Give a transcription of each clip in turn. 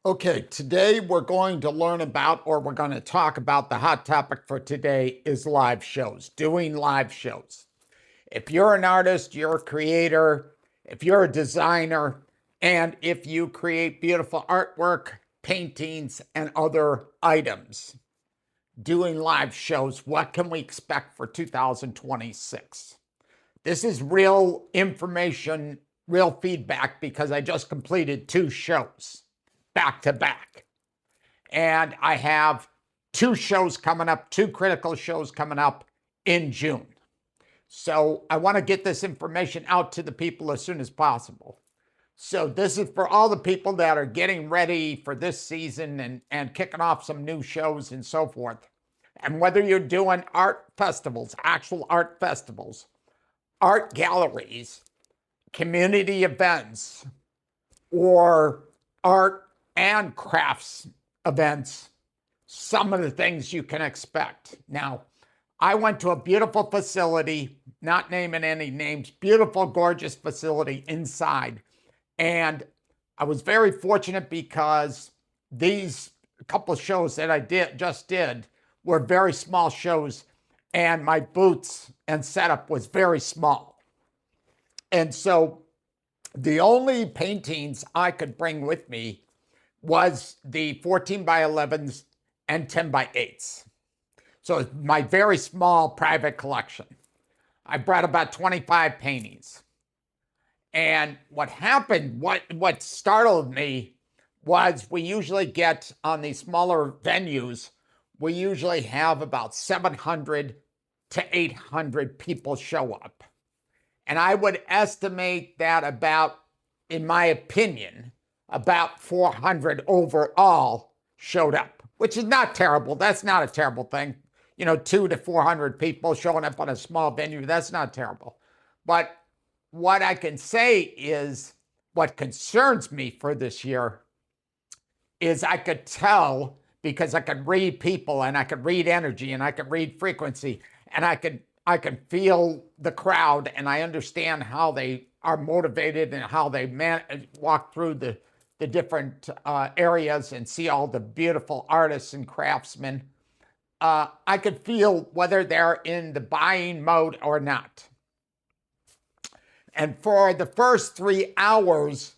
Okay, today we're going to learn about, or we're going to talk about, the hot topic for today is live shows, doing live shows. If you're an artist, you're a creator, if you're a designer, and if you create beautiful artwork, paintings, and other items, doing live shows, what can we expect for 2026? This is real information, real feedback, because I just completed 2 shows back to back. And I have 2 shows coming up, 2 critical shows coming up in June. So I want to get this information out to the people as soon as possible. So this is for all the people that are getting ready for this season and kicking off some new shows and so forth. And whether you're doing art festivals, actual art festivals, art galleries, community events, or art and crafts events, some of the things you can expect. Now, I went to a beautiful facility, not naming any names, beautiful, gorgeous facility inside. And I was very fortunate because these couple of shows that I just did were very small shows, and my booths and setup was very small. And so the only paintings I could bring with me was the 14 by 11s and 10 by 8s. So it's my very small private collection. I brought about 25 paintings. And what happened, what startled me, was we usually get, on these smaller venues, we usually have about 700 to 800 people show up. And I would estimate that about, in my opinion, about 400 overall showed up, which is not terrible. That's not a terrible thing. 200 to 400 people showing up on a small venue, that's not terrible. But what I can say is, what concerns me for this year is I could tell, because I could read people and I could read energy and I could read frequency, and I could feel the crowd, and I understand how they are motivated and how they walk through the different areas and see all the beautiful artists and craftsmen. I could feel whether they're in the buying mode or not. And for the first 3 hours,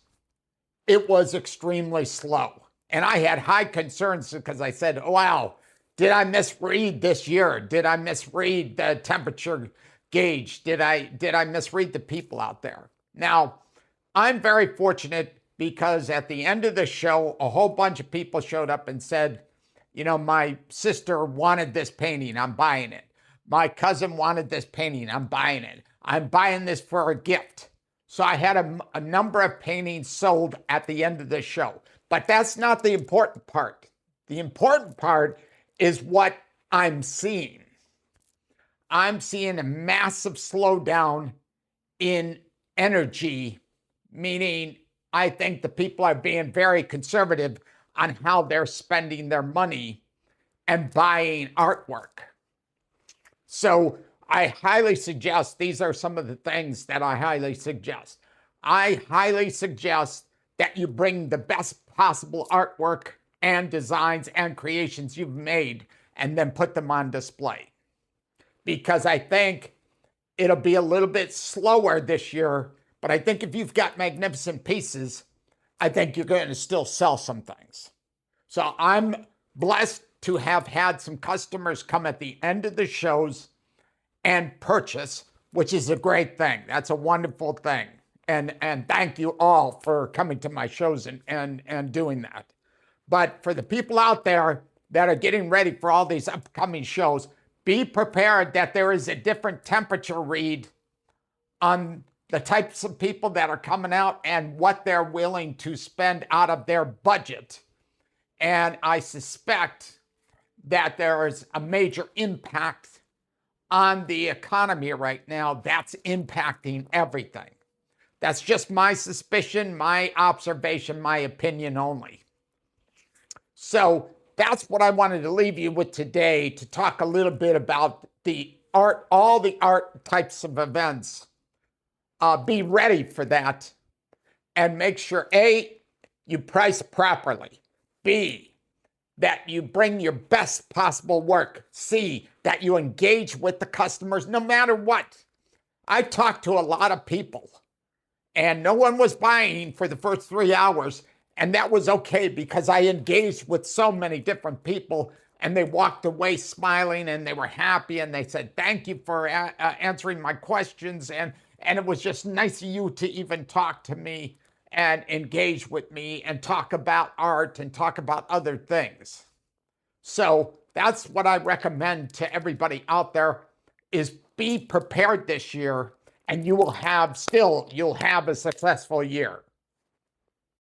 it was extremely slow. And I had high concerns because I said, wow, did I misread this year? Did I misread the temperature gauge? Did I misread the people out there? Now, I'm very fortunate because at the end of the show, a whole bunch of people showed up and said, my sister wanted this painting, I'm buying it. My cousin wanted this painting, I'm buying it. I'm buying this for a gift. So I had a number of paintings sold at the end of the show. But that's not the important part. The important part is what I'm seeing. I'm seeing a massive slowdown in energy, meaning I think the people are being very conservative on how they're spending their money and buying artwork. So I highly suggest, these are some of the things that I highly suggest. I highly suggest that you bring the best possible artwork and designs and creations you've made and then put them on display. Because I think it'll be a little bit slower this year, but I think if you've got magnificent pieces, I think you're going to still sell some things. So I'm blessed to have had some customers come at the end of the shows and purchase, which is a great thing. That's a wonderful thing. And thank you all for coming to my shows and doing that. But for the people out there that are getting ready for all these upcoming shows, be prepared that there is a different temperature read on the types of people that are coming out and what they're willing to spend out of their budget. And I suspect that there is a major impact on the economy right now that's impacting everything. That's just my suspicion, my observation, my opinion only. So that's what I wanted to leave you with today, to talk a little bit about the art, all the art types of events. Be ready for that and make sure, A, you price properly. B, that you bring your best possible work. C, that you engage with the customers no matter what. I talked to a lot of people and no one was buying for the first 3 hours. And that was okay because I engaged with so many different people and they walked away smiling and they were happy and they said, thank you for answering my questions. And it was just nice of you to even talk to me and engage with me and talk about art and talk about other things. So that's what I recommend to everybody out there is be prepared this year and you'll have a successful year.